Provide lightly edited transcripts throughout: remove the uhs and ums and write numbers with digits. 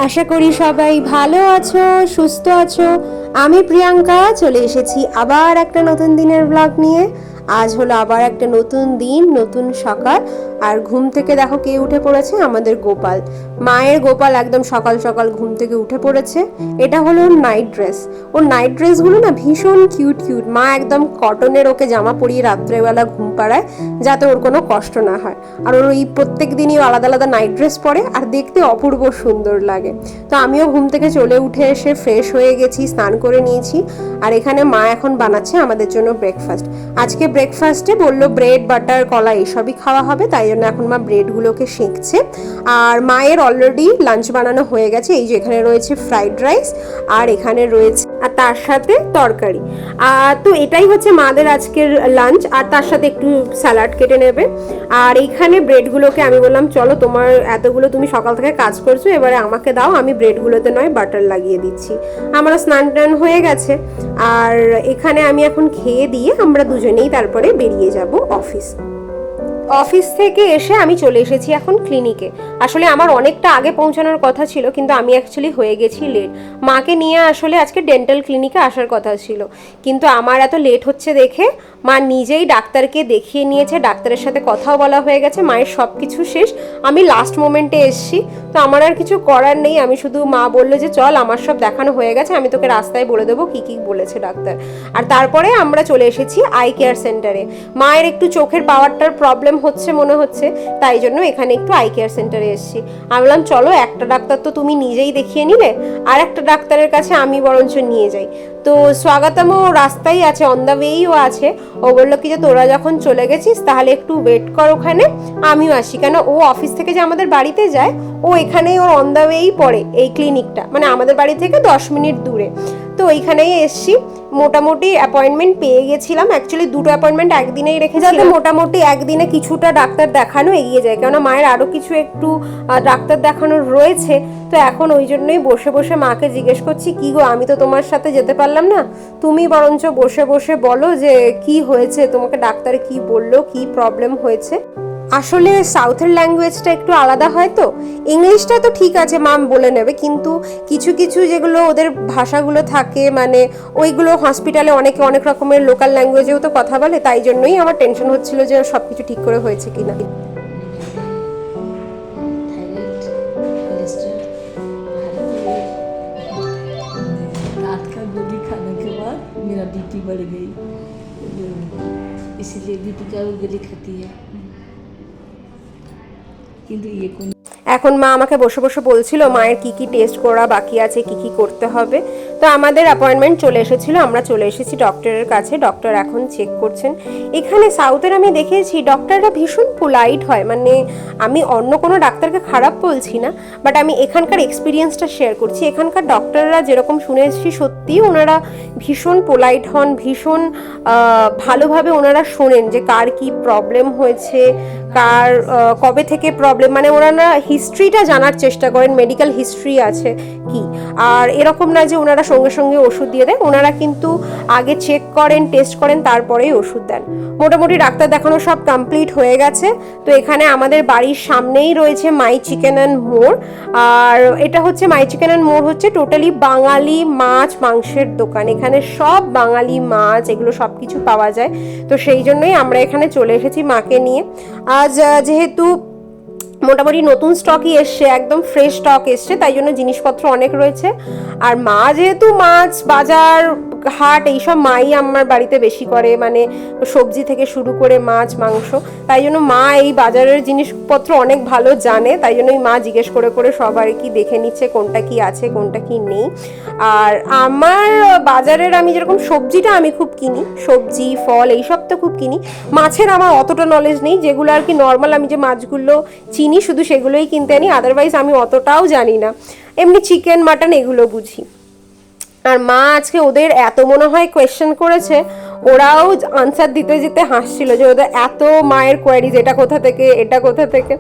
আশা করি সবাই ভালো আছো, সুস্থ আছো। আমি প্রিয়াঙ্কা চলে এসেছি আবার একটা নতুন দিনের ব্লগ নিয়ে। আজ হলো আবার একটা নতুন দিন, নতুন সকাল। আর ঘুম থেকে দেখো কে উঠে পড়েছে, আমাদের গোপাল। মায়ের গোপাল একদম সকাল সকাল ঘুম থেকে উঠে পড়েছে। এটা হলো ওর নাইট ড্রেস। ওর নাইট ড্রেসগুলো না ভীষণ কিউট কিউট। মা একদম কটনের ওকে জামা পরিয়ে রাত্রেবেলা ঘুম পাড়ায়, যাতে ওর কোনো কষ্ট না হয়। আর ওর ওই প্রত্যেক দিনই আলাদা আলাদা নাইট ড্রেস পরে, আর দেখতে অপূর্ব সুন্দর লাগে। তো আমিও ঘুম থেকে চলে উঠে এসে ফ্রেশ হয়ে গেছি, স্নান করে নিয়েছি। আর এখানে মা এখন বানাচ্ছে আমাদের জন্য ব্রেকফাস্ট। আজকে ব্রেকফাস্টে বললো ব্রেড, বাটার, কলা এসবই খাওয়া হবে, তাই জন্য এখন মা ব্রেডগুলোকে সেঁকছে। আর মায়ের অলরেডি লাঞ্চ বানানো হয়ে গেছে। এই যে এখানে রয়েছে ফ্রাইড রাইস, আর এখানে রয়েছে আর তার সাথে তরকারি। তো এটাই হচ্ছে মাদের আজকের লাঞ্চ। আর তার সাথে একটু স্যালাড কেটে নেবে। আর এইখানে ব্রেডগুলোকে আমি বললাম চলো, তোমার এতগুলো তুমি সকাল থেকে কাজ করছো, এবারে আমাকে দাও, আমি ব্রেডগুলোতে নয় বাটার লাগিয়ে দিচ্ছি। আমার স্নান টান হয়ে গেছে। আর এখানে আমি এখন খেয়ে দিয়ে আমরা দুজনেই তারপরে বেরিয়ে যাব অফিস থেকে এসে আমি চলে এসেছি এখন ক্লিনিকে। আসলে আমার অনেকটা আগে পৌঁছানোর কথা ছিল, কিন্তু আমি অ্যাকচুয়ালি হয়ে গেছি লেট। মাকে নিয়ে আসলে আজকে ডেন্টাল ক্লিনিকে আসার কথা ছিল, কিন্তু আমার এত লেট হচ্ছে দেখে মা নিজেই ডাক্তারকে দেখিয়ে নিয়েছে। ডাক্তারের সাথে কথাও বলা হয়ে গেছে, মায়ের সব কিছু শেষ। আমি লাস্ট মোমেন্টে এসছি, তো আমার আর কিছু করার নেই। আমি শুধু, মা বললো যে চল, আমার সব দেখানো হয়ে গেছে, আমি তোকে রাস্তায় বলে দেবো কী কী বলেছে ডাক্তার। আর তারপরে আমরা চলে এসেছি আই কেয়ার সেন্টারে। মায়ের একটু চোখের পাওয়ারটার প্রবলেম হচ্ছে মনে হচ্ছে, তাই জন্য এখানে একটু আই কেয়ার সেন্টারে এসেছি। আমি বললাম চলো, একটা ডাক্তার তো তুমি নিজেই দেখিয়ে নিলে, আর একটা ডাক্তারের কাছে আমি বরঞ্চ নিয়ে যাই। তো স্বাগতমও রাস্তায় আছে, অন দ্য ওয়েইও আছে। ও বললো কি যে তোরা যখন চলে গেছিস তাহলে একটু ওয়েট কর ওখানে, আমিও আসি। কেন, ও অফিস থেকে যে আমাদের বাড়িতে যায়, ও এখানেই ওর অন দ্য ওয়েই পড়ে এই ক্লিনিকটা, মানে আমাদের বাড়ি থেকে 10 মিনিট দূরে। তো ওইখানেই এসছি। মোটামুটি অ্যাপয়েন্টমেন্ট পেয়ে গেছিলাম। অ্যাকচুয়ালি দুটো অ্যাপয়েন্টমেন্ট একদিনেই রেখে, যাতে মোটামুটি একদিনে কিছুটা ডাক্তার দেখানো এগিয়ে যায়, কেননা মায়ের আরও কিছু একটু ডাক্তার দেখানোর রয়েছে। তো এখন ওই জন্যই বসে বসে মাকে জিজ্ঞেস করছি, কি গো, আমি তো তোমার সাথে যেতে পারলাম না, তুমি বরঞ্চ বসে বসে বলো যে কি হয়েছে, তোমাকে ডাক্তার কি বললো, কি প্রবলেম হয়েছে। আসলে সাউথের ল্যাঙ্গুয়েজটা একটু আলাদা হয়, তো ইংলিশটা তো ঠিক আছে মাম বলে নেবে, কিন্তু কিছু কিছু যেগুলো ওদের ভাষাগুলো থাকে, মানে ওইগুলো হসপিটালে অনেকে অনেক রকমের লোকাল ল্যাঙ্গুয়েজেও তো কথা বলে, তাই জন্যই আমার টেনশন হচ্ছিল যে সব কিছু ঠিক করে হয়েছে কিনা। मेरा बीपी बढ़ गई, इसीलिए बीपी का गोली खाती है। কিন্তু ये কোন এখন মা আমাকে বসে বসে বলছিল মায়ের কি কি টেস্ট করা বাকি আছে, কি কি করতে হবে। তো আমাদের অ্যাপয়েন্টমেন্ট চলে এসেছিল, আমরা চলে এসেছি ডক্টরের কাছে। ডক্টর এখন চেক করছেন। এখানে সাউথের আমি দেখেছি ডক্টররা ভীষণ পোলাইট হয়, মানে আমি অন্য কোনো ডাক্তারকে খারাপ বলছি না, বাট আমি এখানকার এক্সপিরিয়েন্সটা শেয়ার করছি। এখানকার ডক্টররা যেরকম শুনেছি, সত্যিই ওনারা ভীষণ পোলাইট হন, ভীষণ ভালোভাবে ওনারা শোনেন যে কার কি প্রবলেম হয়েছে, কার কবে থেকে প্রবলেম, মানে ওনারা হিস্ট্রিটা জানার চেষ্টা করেন, মেডিকেল হিস্ট্রি আছে কি। আর এরকম না যে ওনারা সঙ্গে সঙ্গে ওষুধ দিয়ে দেন, ওনারা কিন্তু আগে চেক করেন, টেস্ট করেন, তারপরেই ওষুধ দেন। মোটামুটি ডাক্তার দেখানো সব কমপ্লিট হয়ে গেছে। তো এখানে আমাদের বাড়ির সামনেই রয়েছে মাই চিকেন অ্যান্ড মোর। আর এটা হচ্ছে মাই চিকেন অ্যান্ড মোর হচ্ছে টোটালি বাঙালি মাছ মাংসের দোকান। এখানে সব বাঙালি মাছ, এগুলো সব কিছু পাওয়া যায়। তো সেই জন্যই আমরা এখানে চলে এসেছি মাকে নিয়ে। আজ যেহেতু মোটামুটি নতুন স্টকই এসছে, একদম ফ্রেশ স্টক এসছে, তাই জন্য জিনিসপত্র অনেক রয়েছে। আর মা যেহেতু মাছ বাজার হাট এইসব মাই আমার বাড়িতে বেশি করে, মানে সবজি থেকে শুরু করে মাছ মাংস, তাই জন্য মা এই বাজারের জিনিসপত্র অনেক ভালো জানে। তাই জন্যই মা জিজ্ঞেস করে করে সবার কি দেখে নিচ্ছে কোনটা কি আছে কোনটা কি নেই। আর আমার বাজারের আমি যেরকম সবজিটা আমি খুব কিনি, সবজি ফল এইসব তো খুব কিনি। মাছের আমার অতটা নলেজ নেই, যেগুলো আর কি নর্মাল আমি যে মাছগুলো চিনি শুধু সেগুলোই কিনতে আনি, আদারওয়াইজ আমি অতটাও জানি না। এমনি চিকেন মাটন এগুলো বুঝি। আর মা আজকে ওদের এত মনে হয় কোয়েশ্চেন করেছে, ওরাও আনসার দিতে যেতে হাসছিল যে ওদের এত মায়ের কোয়ারিজ, এটা কোথা থেকে, এটা কোথা থেকে,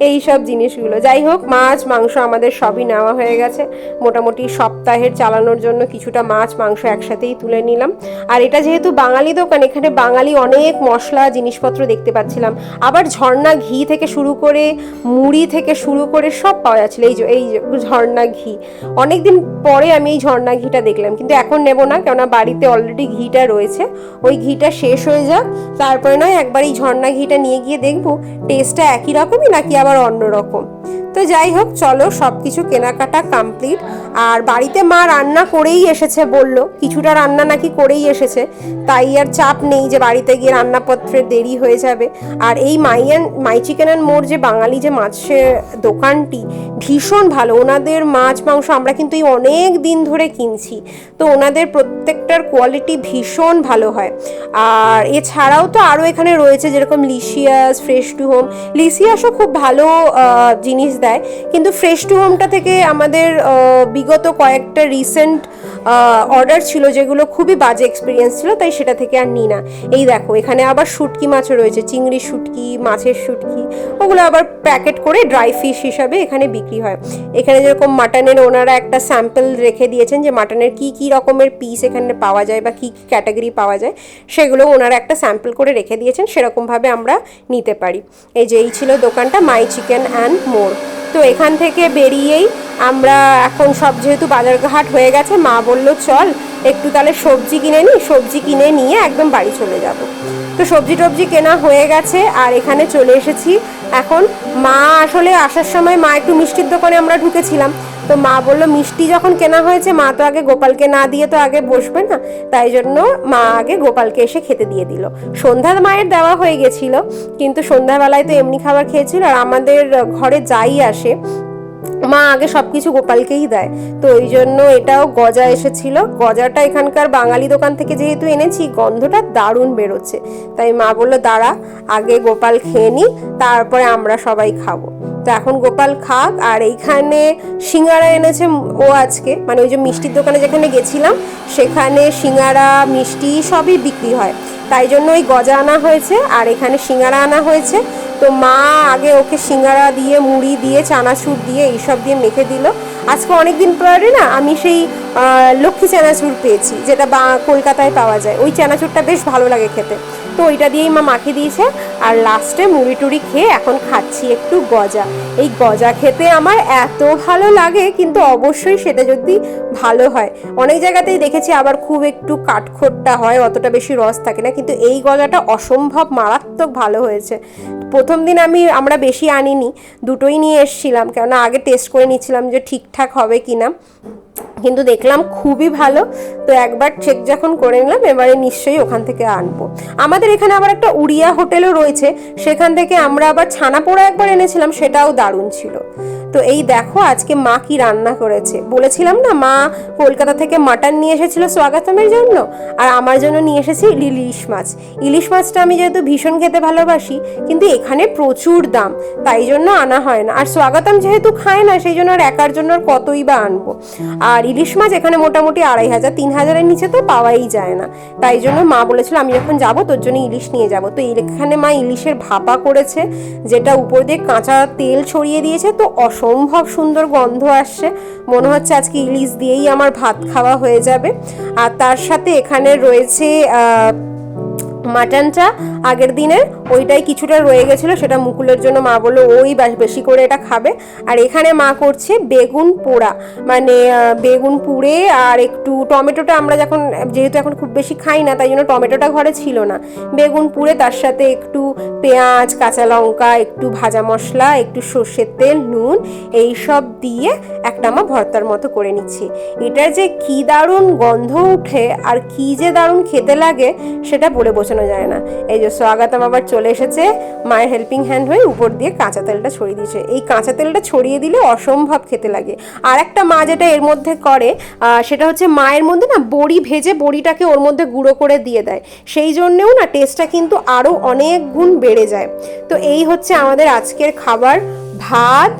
এই সব জিনিসগুলো। যাই হোক, মাছ মাংস আমাদের সবই নেওয়া হয়ে গেছে। মোটামুটি সপ্তাহের চালানোর জন্য কিছুটা মাছ মাংস একসাথেই তুলে নিলাম। আর এটা যেহেতু বাঙালি দোকান, এখানে বাঙালি অনেক মশলা জিনিসপত্র দেখতে পাচ্ছিলাম। আবার ঝর্ণা ঘি থেকে শুরু করে, মুড়ি থেকে শুরু করে সব পাওয়া যাচ্ছিল। এই যে ঝর্ণা ঘি, অনেকদিন পরে আমি এই ঝর্ণা ঘিটা দেখলাম, কিন্তু এখন নেব না, কেননা বাড়িতে অলরেডি ঘিটা রয়েছে। ওই ঘিটা শেষ হয়ে যাক, তারপরে নয় একবার এই ঝর্ণা ঘিটা নিয়ে গিয়ে দেখবো টেস্টটা একই রকমই নাকি আবার অন্য রকম। তো যাই হোক, চলো, সব কিছু কেনাকাটা কমপ্লিট। আর বাড়িতে মা রান্না করেই এসেছে, বললো কিছুটা রান্না নাকি করেই এসেছে, তাই আর চাপ নেই যে বাড়িতে গিয়ে রান্নাপত্রের দেরি হয়ে যাবে। আর এই মাই চিকেন অ্যান্ড মোর যে বাঙালি যে মাছের দোকানটি, ভীষণ ভালো। ওনাদের মাছ মাংস আমরা কিন্তু এই অনেক দিন ধরে কিনছি, তো ওনাদের প্রত্যেকটার কোয়ালিটি ভীষণ ভালো হয়। আর এছাড়াও তো আরও এখানে রয়েছে যেরকম লিশিয়াস, ফ্রেশ টু হোম। লিশিয়াসও খুব ভালো জিনিস দেয়, কিন্তু ফ্রেশ টু হোমটা থেকে আমাদের বিগত কয়েকটা রিসেন্ট অর্ডার ছিল যেগুলো খুবই বাজে এক্সপিরিয়েন্স ছিল, তাই সেটা থেকে আর নিই না। এই দেখো, এখানে আবার শুটকি মাছও রয়েছে, চিংড়ি শুটকি, মাছের শুটকি, ওগুলো আবার প্যাকেট করে ড্রাই ফিশ হিসাবে এখানে বিক্রি হয়। এখানে যেরকম মাটনের ওনারা একটা স্যাম্পল রেখে দিয়েছেন যে মাটনের কি কি রকমের পিস এখানে পাওয়া যায় বা কি কি ক্যাটাগরি পাওয়া যায়, সেগুলো ওনারা একটা স্যাম্পল করে রেখে দিয়েছেন, সেরকমভাবে আমরা নিতে পারি। এই যে এই ছিল দোকানটা, মাই চিকেন অ্যান্ড মোর। তো এখান থেকে বেরিয়েই আমরা এখন সব যেহেতু বাজারঘাট হয়ে গেছে, মা বললো চল একটু তাহলে সবজি কিনে নিই, সবজি কিনে নিয়ে একদম বাড়ি চলে যাব। তো সবজি টবজি কেনা হয়ে গেছে, আর এখানে চলে এসেছি এখন। মা আসলে আসার সময় মা একটু মিষ্টির দোকানে আমরা ঢুকেছিলাম, তো মা বললো মিষ্টি যখন কেনা হয়েছে, মা তো আগে গোপালকে না দিয়ে তো আগে বসবে না, তাই জন্য মা আগে গোপালকে এসে খেতে দিয়ে দিল। সন্ধ্যা মায়ের দেওয়া হয়ে গেছিল, কিন্তু সন্ধ্যাবেলায় তো এমনি খাবার খেয়েছিল। আর আমাদের ঘরে যাই আসে, মা আগে সবকিছু গোপালকেই দেয়, তো ওই জন্য এটাও গজা এসেছিল। গজাটা এখানকার বাঙালি দোকান থেকে যেহেতু এনেছি, গন্ধটা দারুণ বেরোচ্ছে, তাই মা বললো দাঁড়া আগে গোপাল খেয়ে নি, তারপরে আমরা সবাই খাবো। তো এখন গোপাল খাক। আর এইখানে সিঙ্গারা এনেছে ও আজকে, মানে ওই যে মিষ্টির দোকানে যেখানে গেছিলাম সেখানে সিঙ্গারা মিষ্টি সবই বিক্রি হয়, তাই জন্য ওই গজা আনা হয়েছে আর এখানে সিঙ্গারা আনা হয়েছে। তো মা আগে ওকে সিঙ্গারা দিয়ে, মুড়ি দিয়ে, চানাচুর দিয়ে, এইসব দিয়ে মেখে দিল। আজকে অনেকদিন পরে না আমি সেই লক্ষ্মী চানাচুর পেয়েছি, যেটা কলকাতায় পাওয়া যায়। ওই চানাচুরটা বেশ ভালো লাগে খেতে, তো ওইটা দিয়েই মা মাখিয়ে দিয়েছে। আর লাস্টে মুড়ি টুড়ি খেয়ে এখন খাচ্ছি একটু গজা। এই গজা খেতে আমার এত ভালো লাগে, কিন্তু অবশ্যই সেটা যদি ভালো হয়। অনেক জায়গাতেই দেখেছি আবার খুব একটু কাঠখোট্টা হয়, অতটা বেশি রস থাকে না, কিন্তু এই গজাটা অসম্ভব মারাত্মক ভালো হয়েছে। প্রথম দিন আমরা বেশি আনিনি, দুটোই নিয়ে এসেছিলাম, কেননা আগে টেস্ট করে নিচ্ছিলাম যে ঠিকঠাক হবে কিনা, কিন্তু দেখলাম খুবই ভালো। তো একবার চেক যখন করে নিলাম, এবারে নিশ্চয়ই ওখান থেকে আনবো। আমাদের এখানে আবার একটা উড়িয়া হোটেলও রয়েছে, সেখান থেকে আমরা আবার ছানা পোড়া একবার এনেছিলাম, সেটাও দারুণ ছিল। তো এই দেখো আজকে মা কি রান্না করেছে। বলেছিলাম না, মা কলকাতা থেকে মাটন নিয়ে এসেছিল স্বাগতমের জন্য, আর আমার জন্য নিয়ে এসেছি ইলিশ মাছ। ইলিশ মাছটা আমি যেহেতু ভীষণ খেতে ভালোবাসি, কিন্তু এখানে প্রচুর দাম, তাই জন্য আনা হয় না। আর স্বাগতম যেহেতু খায় না, সেই জন্য আর একার জন্য আর কতই বা আনবো। আর ইলিশ মাছ এখানে মোটামুটি 2500-3000-এর নিচে তো পাওয়াই যায় না, তাই জন্য মা বলেছিল আমি যখন যাবো তোর জন্য ইলিশ নিয়ে যাবো। তো এখানে মা ইলিশের ভাপা করেছে, যেটা উপর দিয়ে কাঁচা তেল ছড়িয়ে দিয়েছে, তো অসম্ভব সুন্দর গন্ধ আসছে। মনে হচ্ছে আজকে ইলিশ দিয়েই আমার ভাত খাওয়া হয়ে যাবে। আর তার সাথে এখানে রয়েছে মাটনটা আগের দিনের, ওইটাই কিছুটা রয়ে গেছিলো, সেটা মুকুলের জন্য মা বললো ওই বেশি করে এটা খাবে। আর এখানে মা করছে বেগুন পোড়া, মানে বেগুন পুড়ে আর একটু টমেটোটা, আমরা যেহেতু এখন খুব বেশি খাই না, তাই জন্য টমেটোটা ঘরে ছিল না, বেগুন পুড়ে তার সাথে একটু পেঁয়াজ, কাঁচা লঙ্কা, একটু ভাজা মশলা, একটু সর্ষের তেল, নুন, এইসব দিয়ে একটা মা ভর্তার মতো করে নিচ্ছি। এটার যে কি দারুণ গন্ধ উঠে আর কি যে দারুণ খেতে লাগে সেটা বলে বোঝানো যায় না। এই যে স্বাগতম আবার চলে এসেছে, মায়ের হেল্পিং হ্যান্ড হয়ে উপর দিয়ে কাঁচা তেলটা ছড়িয়ে দিয়েছে। এই কাঁচা তেলটা ছড়িয়ে দিলে অসম্ভব খেতে লাগে। আর একটা মা যেটা এর মধ্যে করে, সেটা হচ্ছে মায়ের মধ্যে না বড়ি ভেজে বড়িটাকে ওর মধ্যে গুঁড়ো করে দিয়ে দেয়, সেই জন্যেও না টেস্টটা কিন্তু আরও অনেক গুণ বেড়ে যায়। তো এই হচ্ছে আমাদের আজকের খাবার, ভাত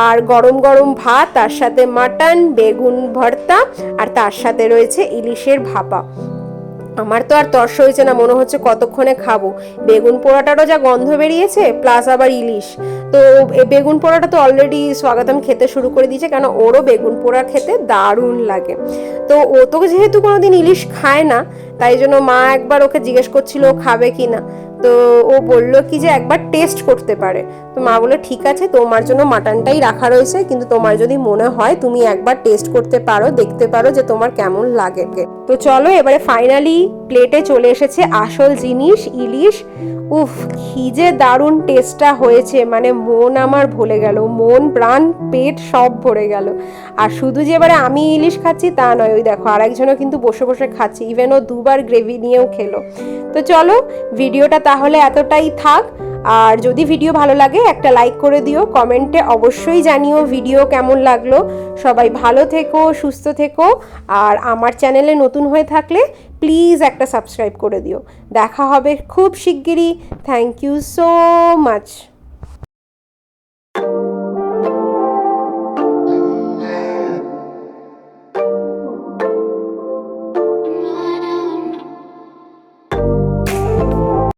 আর গরম গরম ভাত, তার সাথে মাটন, বেগুন ভর্তা, আর তার সাথে রয়েছে ইলিশের ভাপা। আমার তো আর তর্স হয়েছে না, মনে হচ্ছে কতক্ষণে খাবো। বেগুন পোড়াটারও যা গন্ধ বেরিয়েছে, প্লাস আবার ইলিশ। তো বেগুন পোড়াটা তো অলরেডি স্বাগতম খেতে শুরু করে দিয়েছে, কেন ওরও বেগুন পোড়া খেতে দারুণ লাগে। তো ও তো যেহেতু কোনোদিন ইলিশ খায় না, তাই জন্য মা একবার ওকে জিজ্ঞেস করছিল ও খাবে কি না। তো ও বললো কি যে একবার টেস্ট করতে পারে। তো মা বললো ঠিক আছে, তোমার জন্য মাটনটাই রাখা রয়েছে, কিন্তু তোমার যদি মনে হয় তুমি একবার টেস্ট করতে পারো, দেখতে পারো যে তোমার কেমন লাগে। তো চলো এবারে ফাইনালি প্লেটে চলে এসেছে আসল জিনিস, ইলিশ। উফ, কি যে দারুণ টেস্টটা হয়েছে, মানে মন আমার ভরে গেল, মন প্রাণ পেট সব ভরে গেল। আর শুধু যে এবারে আমি ইলিশ খাচ্ছি তা নয়, ওই দেখো আরেকজনও কিন্তু বসে বসে খাচ্ছে, ইভেন ও দুবার গ্রেভি নিয়েও খেলো। তো চলো ভিডিওটা তাহলে এতটাই থাক। আর যদি ভিডিও ভালো লাগে একটা লাইক করে দিও, কমেন্টে অবশ্যই জানিও ভিডিও কেমন লাগলো। সবাই ভালো থেকো, সুস্থ থেকো। আর আমার চ্যানেলে নতুন হয়ে থাকলে প্লিজ একটা সাবস্ক্রাইব করে দিও। দেখা হবে খুব শিগগিরই। Thank you so much.